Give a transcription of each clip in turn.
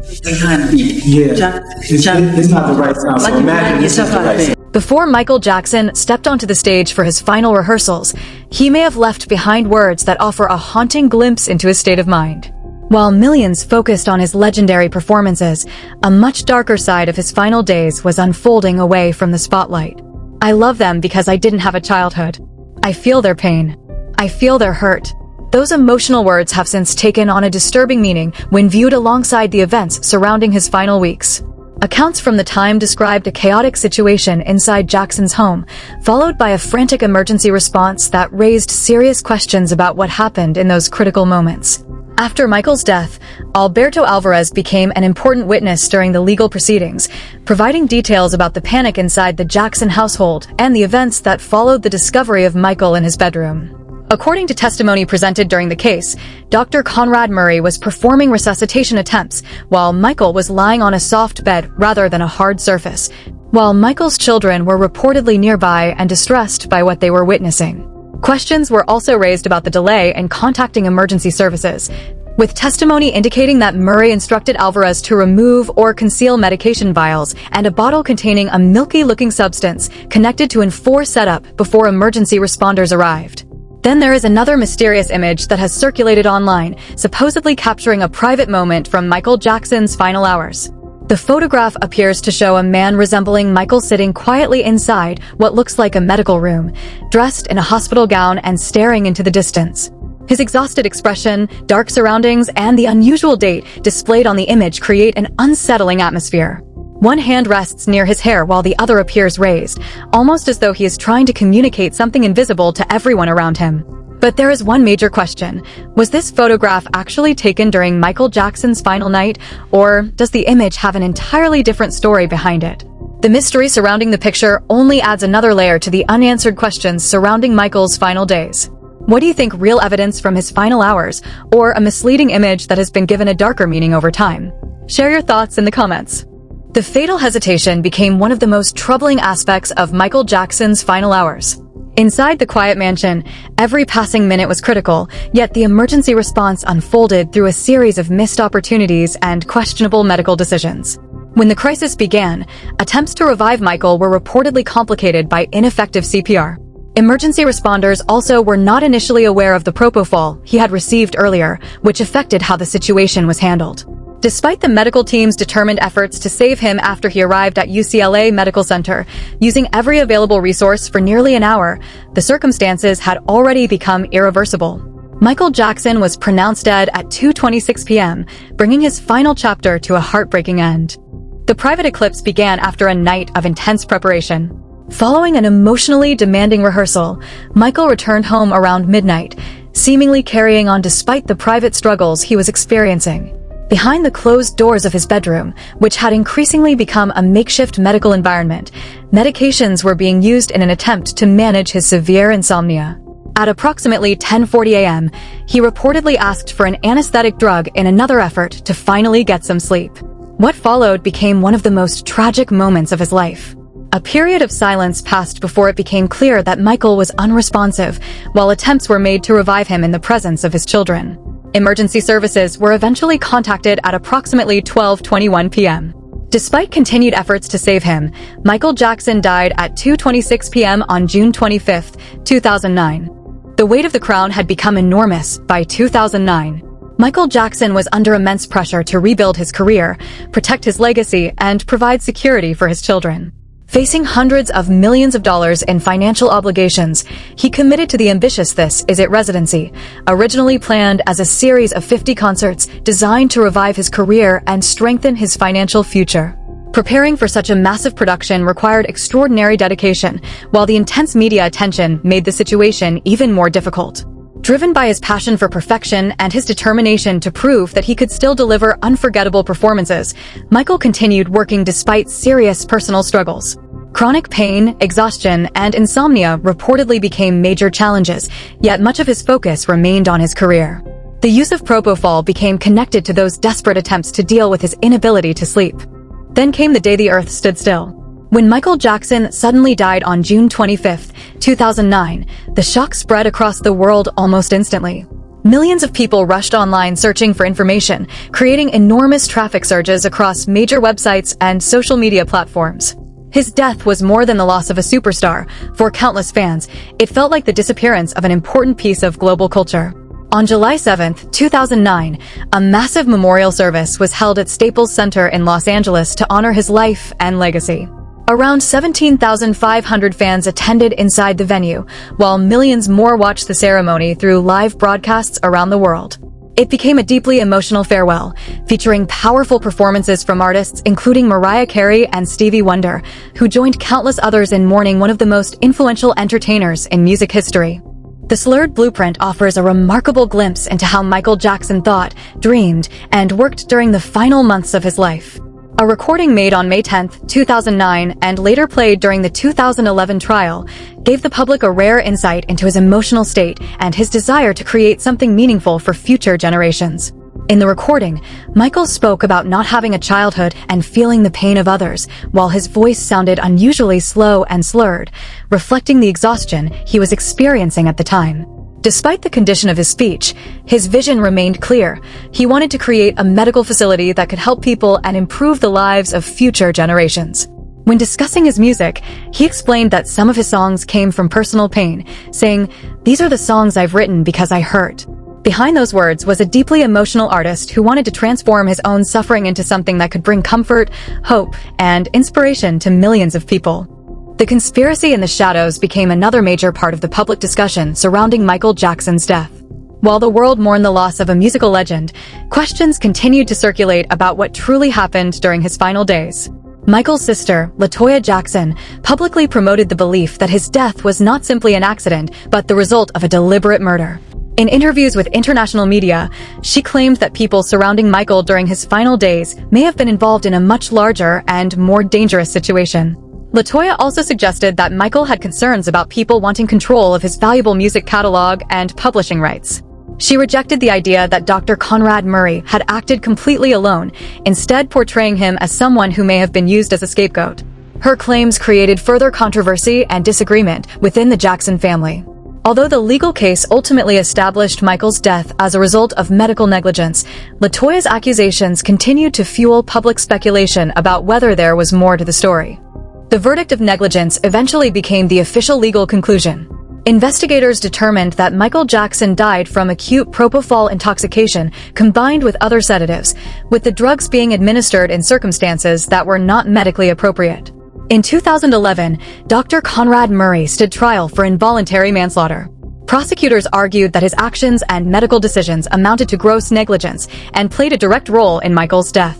It's not the right sound, so imagine it's not the right sound. Before Michael Jackson stepped onto the stage for his final rehearsals, he may have left behind words that offer a haunting glimpse into his state of mind. While millions focused on his legendary performances, a much darker side of his final days was unfolding away from the spotlight. I love them because I didn't have a childhood. I feel their pain. I feel their hurt. Those emotional words have since taken on a disturbing meaning when viewed alongside the events surrounding his final weeks. Accounts from the time described a chaotic situation inside Jackson's home, followed by a frantic emergency response that raised serious questions about what happened in those critical moments. After Michael's death, Alberto Alvarez became an important witness during the legal proceedings, providing details about the panic inside the Jackson household and the events that followed the discovery of Michael in his bedroom. According to testimony presented during the case, Dr. Conrad Murray was performing resuscitation attempts while Michael was lying on a soft bed rather than a hard surface, while Michael's children were reportedly nearby and distressed by what they were witnessing. Questions were also raised about the delay in contacting emergency services, with testimony indicating that Murray instructed Alvarez to remove or conceal medication vials and a bottle containing a milky-looking substance connected to an IV setup before emergency responders arrived. Then there is another mysterious image that has circulated online, supposedly capturing a private moment from Michael Jackson's final hours. The photograph appears to show a man resembling Michael sitting quietly inside what looks like a medical room, dressed in a hospital gown and staring into the distance. His exhausted expression, dark surroundings, and the unusual date displayed on the image create an unsettling atmosphere. One hand rests near his hair while the other appears raised, almost as though he is trying to communicate something invisible to everyone around him. But there is one major question. Was this photograph actually taken during Michael Jackson's final night, or does the image have an entirely different story behind it? The mystery surrounding the picture only adds another layer to the unanswered questions surrounding Michael's final days. What do you think, real evidence from his final hours, or a misleading image that has been given a darker meaning over time? Share your thoughts in the comments. The fatal hesitation became one of the most troubling aspects of Michael Jackson's final hours. Inside the quiet mansion, every passing minute was critical, yet the emergency response unfolded through a series of missed opportunities and questionable medical decisions. When the crisis began, attempts to revive Michael were reportedly complicated by ineffective CPR. Emergency responders also were not initially aware of the propofol he had received earlier, which affected how the situation was handled. Despite the medical team's determined efforts to save him after he arrived at UCLA Medical Center, using every available resource for nearly an hour, the circumstances had already become irreversible. Michael Jackson was pronounced dead at 2:26 p.m., bringing his final chapter to a heartbreaking end. The private eclipse began after a night of intense preparation. Following an emotionally demanding rehearsal, Michael returned home around midnight, seemingly carrying on despite the private struggles he was experiencing. Behind the closed doors of his bedroom, which had increasingly become a makeshift medical environment, medications were being used in an attempt to manage his severe insomnia. At approximately 10:40 a.m., he reportedly asked for an anesthetic drug in another effort to finally get some sleep. What followed became one of the most tragic moments of his life. A period of silence passed before it became clear that Michael was unresponsive, while attempts were made to revive him in the presence of his children. Emergency services were eventually contacted at approximately 12:21 p.m. Despite continued efforts to save him, Michael Jackson died at 2:26 p.m. on June 25, 2009. The weight of the crown had become enormous by 2009. Michael Jackson was under immense pressure to rebuild his career, protect his legacy, and provide security for his children. Facing hundreds of millions of dollars in financial obligations, he committed to the ambitious This Is It residency, originally planned as a series of 50 concerts designed to revive his career and strengthen his financial future. Preparing for such a massive production required extraordinary dedication, while the intense media attention made the situation even more difficult. Driven by his passion for perfection and his determination to prove that he could still deliver unforgettable performances, Michael continued working despite serious personal struggles. Chronic pain, exhaustion, and insomnia reportedly became major challenges, yet much of his focus remained on his career. The use of propofol became connected to those desperate attempts to deal with his inability to sleep. Then came the day the earth stood still. When Michael Jackson suddenly died on June 25, 2009, the shock spread across the world almost instantly. Millions of people rushed online searching for information, creating enormous traffic surges across major websites and social media platforms. His death was more than the loss of a superstar. For countless fans, it felt like the disappearance of an important piece of global culture. On July 7, 2009, a massive memorial service was held at Staples Center in Los Angeles to honor his life and legacy. Around 17,500 fans attended inside the venue, while millions more watched the ceremony through live broadcasts around the world. It became a deeply emotional farewell, featuring powerful performances from artists including Mariah Carey and Stevie Wonder, who joined countless others in mourning one of the most influential entertainers in music history. The Slurred Blueprint offers a remarkable glimpse into how Michael Jackson thought, dreamed, and worked during the final months of his life. A recording made on May 10, 2009, and later played during the 2011 trial, gave the public a rare insight into his emotional state and his desire to create something meaningful for future generations. In the recording, Michael spoke about not having a childhood and feeling the pain of others, while his voice sounded unusually slow and slurred, reflecting the exhaustion he was experiencing at the time. Despite the condition of his speech, his vision remained clear. He wanted to create a medical facility that could help people and improve the lives of future generations. When discussing his music, he explained that some of his songs came from personal pain, saying, "These are the songs I've written because I hurt." Behind those words was a deeply emotional artist who wanted to transform his own suffering into something that could bring comfort, hope, and inspiration to millions of people. The conspiracy in the shadows became another major part of the public discussion surrounding Michael Jackson's death. While the world mourned the loss of a musical legend, questions continued to circulate about what truly happened during his final days. Michael's sister, LaToya Jackson, publicly promoted the belief that his death was not simply an accident, but the result of a deliberate murder. In interviews with international media, she claimed that people surrounding Michael during his final days may have been involved in a much larger and more dangerous situation. LaToya also suggested that Michael had concerns about people wanting control of his valuable music catalog and publishing rights. She rejected the idea that Dr. Conrad Murray had acted completely alone, instead portraying him as someone who may have been used as a scapegoat. Her claims created further controversy and disagreement within the Jackson family. Although the legal case ultimately established Michael's death as a result of medical negligence, LaToya's accusations continued to fuel public speculation about whether there was more to the story. The verdict of negligence eventually became the official legal conclusion. Investigators determined that Michael Jackson died from acute propofol intoxication combined with other sedatives, with the drugs being administered in circumstances that were not medically appropriate. In 2011, Dr. Conrad Murray stood trial for involuntary manslaughter. Prosecutors argued that his actions and medical decisions amounted to gross negligence and played a direct role in Michael's death.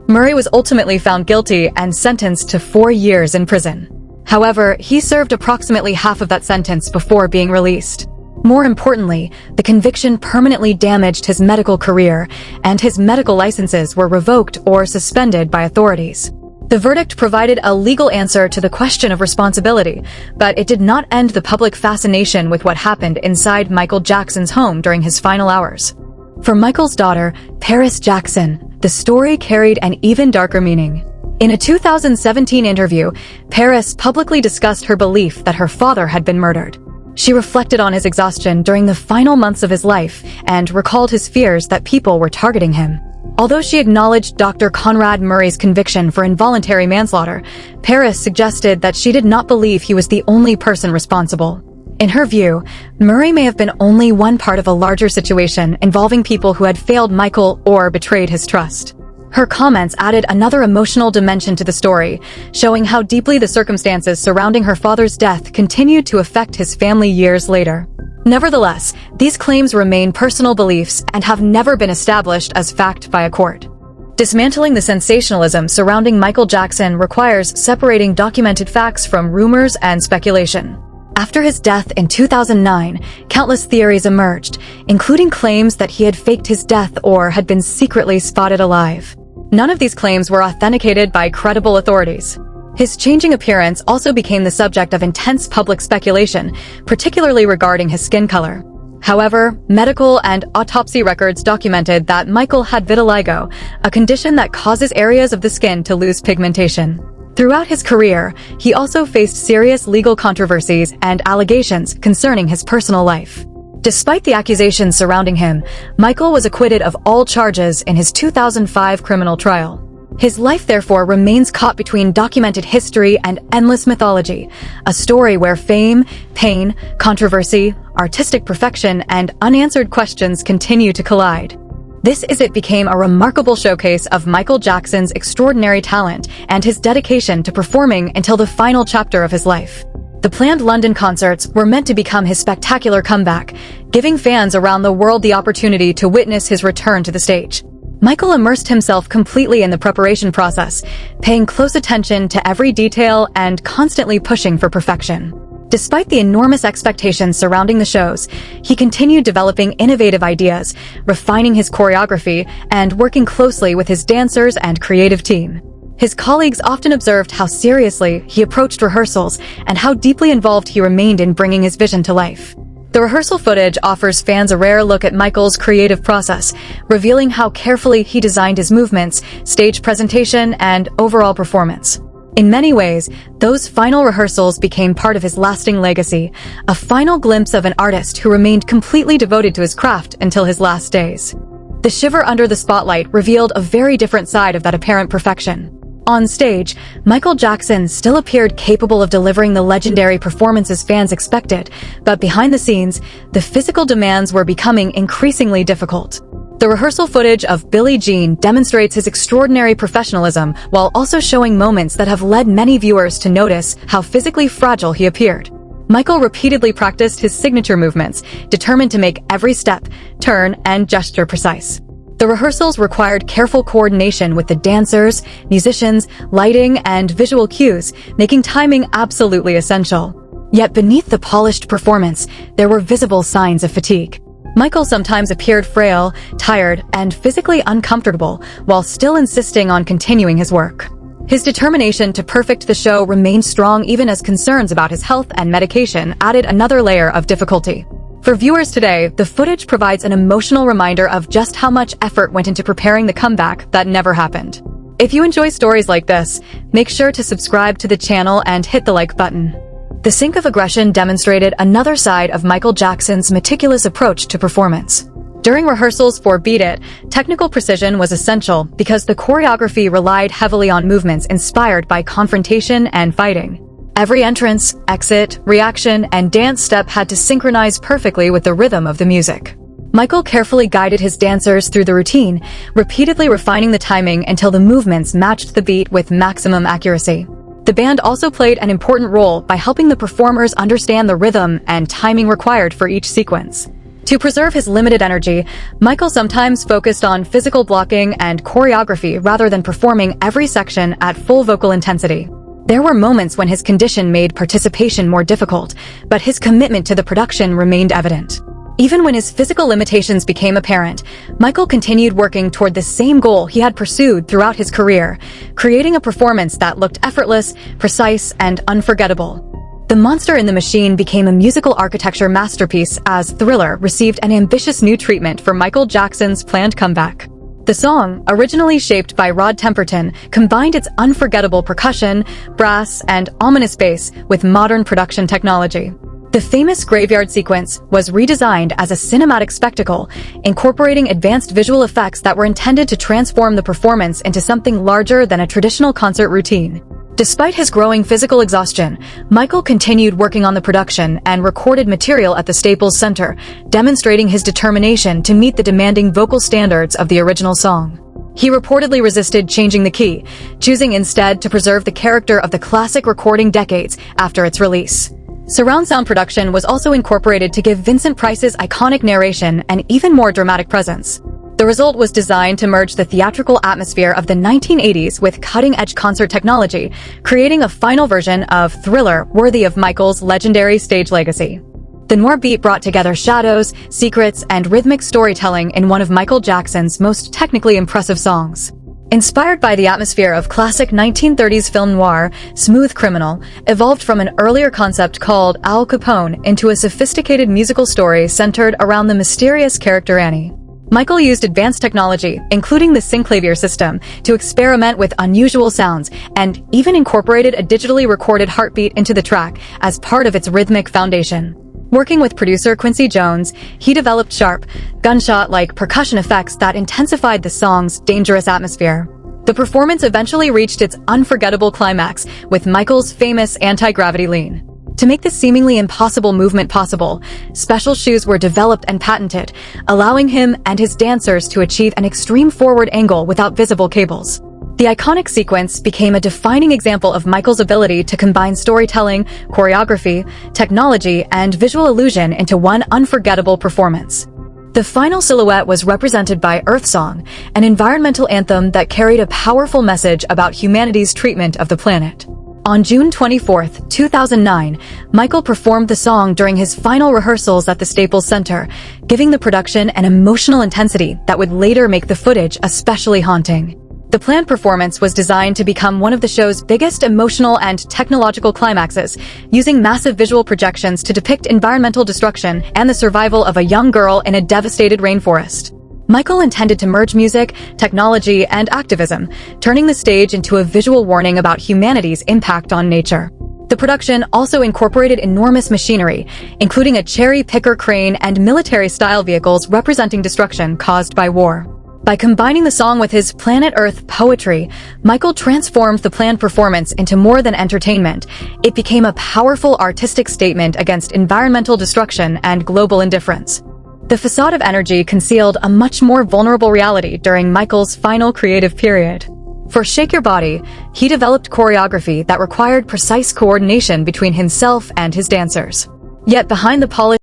Murray was ultimately found guilty and sentenced to 4 years in prison. However, he served approximately half of that sentence before being released. More importantly, the conviction permanently damaged his medical career, and his medical licenses were revoked or suspended by authorities. The verdict provided a legal answer to the question of responsibility, but it did not end the public fascination with what happened inside Michael Jackson's home during his final hours. For Michael's daughter, Paris Jackson, the story carried an even darker meaning. In a 2017 interview, Paris publicly discussed her belief that her father had been murdered. She reflected on his exhaustion during the final months of his life and recalled his fears that people were targeting him. Although she acknowledged Dr. Conrad Murray's conviction for involuntary manslaughter, Paris suggested that she did not believe he was the only person responsible. In her view, Murray may have been only one part of a larger situation involving people who had failed Michael or betrayed his trust. Her comments added another emotional dimension to the story, showing how deeply the circumstances surrounding her father's death continued to affect his family years later. Nevertheless, these claims remain personal beliefs and have never been established as fact by a court. Dismantling the sensationalism surrounding Michael Jackson requires separating documented facts from rumors and speculation. After his death in 2009, countless theories emerged, including claims that he had faked his death or had been secretly spotted alive. None of these claims were authenticated by credible authorities. His changing appearance also became the subject of intense public speculation, particularly regarding his skin color. However, medical and autopsy records documented that Michael had vitiligo, a condition that causes areas of the skin to lose pigmentation. Throughout his career, he also faced serious legal controversies and allegations concerning his personal life. Despite the accusations surrounding him, Michael was acquitted of all charges in his 2005 criminal trial. His life, therefore, remains caught between documented history and endless mythology, a story where fame, pain, controversy, artistic perfection, and unanswered questions continue to collide. This Is It became a remarkable showcase of Michael Jackson's extraordinary talent and his dedication to performing until the final chapter of his life. The planned London concerts were meant to become his spectacular comeback, giving fans around the world the opportunity to witness his return to the stage. Michael immersed himself completely in the preparation process, paying close attention to every detail and constantly pushing for perfection. Despite the enormous expectations surrounding the shows, he continued developing innovative ideas, refining his choreography, and working closely with his dancers and creative team. His colleagues often observed how seriously he approached rehearsals and how deeply involved he remained in bringing his vision to life. The rehearsal footage offers fans a rare look at Michael's creative process, revealing how carefully he designed his movements, stage presentation, and overall performance. In many ways, those final rehearsals became part of his lasting legacy, a final glimpse of an artist who remained completely devoted to his craft until his last days. The shiver under the spotlight revealed a very different side of that apparent perfection. On stage, Michael Jackson still appeared capable of delivering the legendary performances fans expected, but behind the scenes, the physical demands were becoming increasingly difficult. The rehearsal footage of Billie Jean demonstrates his extraordinary professionalism while also showing moments that have led many viewers to notice how physically fragile he appeared. Michael repeatedly practiced his signature movements, determined to make every step, turn, and gesture precise. The rehearsals required careful coordination with the dancers, musicians, lighting, and visual cues, making timing absolutely essential. Yet beneath the polished performance, there were visible signs of fatigue. Michael sometimes appeared frail, tired, and physically uncomfortable, while still insisting on continuing his work. His determination to perfect the show remained strong even as concerns about his health and medication added another layer of difficulty. For viewers today, the footage provides an emotional reminder of just how much effort went into preparing the comeback that never happened. If you enjoy stories like this, make sure to subscribe to the channel and hit the like button. The Sync of Aggression demonstrated another side of Michael Jackson's meticulous approach to performance. During rehearsals for Beat It, technical precision was essential because the choreography relied heavily on movements inspired by confrontation and fighting. Every entrance, exit, reaction, and dance step had to synchronize perfectly with the rhythm of the music. Michael carefully guided his dancers through the routine, repeatedly refining the timing until the movements matched the beat with maximum accuracy. The band also played an important role by helping the performers understand the rhythm and timing required for each sequence. To preserve his limited energy, Michael sometimes focused on physical blocking and choreography rather than performing every section at full vocal intensity. There were moments when his condition made participation more difficult, but his commitment to the production remained evident. Even when his physical limitations became apparent, Michael continued working toward the same goal he had pursued throughout his career, creating a performance that looked effortless, precise, and unforgettable. The Monster in the Machine became a musical architecture masterpiece as Thriller received an ambitious new treatment for Michael Jackson's planned comeback. The song, originally shaped by Rod Temperton, combined its unforgettable percussion, brass, and ominous bass with modern production technology. The famous graveyard sequence was redesigned as a cinematic spectacle, incorporating advanced visual effects that were intended to transform the performance into something larger than a traditional concert routine. Despite his growing physical exhaustion, Michael continued working on the production and recorded material at the Staples Center, demonstrating his determination to meet the demanding vocal standards of the original song. He reportedly resisted changing the key, choosing instead to preserve the character of the classic recording decades after its release. Surround sound production was also incorporated to give Vincent Price's iconic narration an even more dramatic presence. The result was designed to merge the theatrical atmosphere of the 1980s with cutting-edge concert technology, creating a final version of Thriller worthy of Michael's legendary stage legacy. The Noir beat brought together shadows, secrets, and rhythmic storytelling in one of Michael Jackson's most technically impressive songs. Inspired by the atmosphere of classic 1930s film noir, Smooth Criminal evolved from an earlier concept called Al Capone into a sophisticated musical story centered around the mysterious character Annie. Michael used advanced technology, including the synclavier system, to experiment with unusual sounds, and even incorporated a digitally recorded heartbeat into the track as part of its rhythmic foundation. Working with producer Quincy Jones, he developed sharp, gunshot-like percussion effects that intensified the song's dangerous atmosphere. The performance eventually reached its unforgettable climax with Michael's famous anti-gravity lean. To make this seemingly impossible movement possible, special shoes were developed and patented, allowing him and his dancers to achieve an extreme forward angle without visible cables. The iconic sequence became a defining example of Michael's ability to combine storytelling, choreography, technology, and visual illusion into one unforgettable performance. The final silhouette was represented by Earth Song, an environmental anthem that carried a powerful message about humanity's treatment of the planet. On June 24, 2009, Michael performed the song during his final rehearsals at the Staples Center, giving the production an emotional intensity that would later make the footage especially haunting. The planned performance was designed to become one of the show's biggest emotional and technological climaxes, using massive visual projections to depict environmental destruction and the survival of a young girl in a devastated rainforest. Michael intended to merge music, technology, and activism, turning the stage into a visual warning about humanity's impact on nature. The production also incorporated enormous machinery, including a cherry-picker crane and military-style vehicles representing destruction caused by war. By combining the song with his Planet Earth poetry, Michael transformed the planned performance into more than entertainment. It became a powerful artistic statement against environmental destruction and global indifference. The facade of energy concealed a much more vulnerable reality during Michael's final creative period. For Shake Your Body, he developed choreography that required precise coordination between himself and his dancers. Yet behind the polished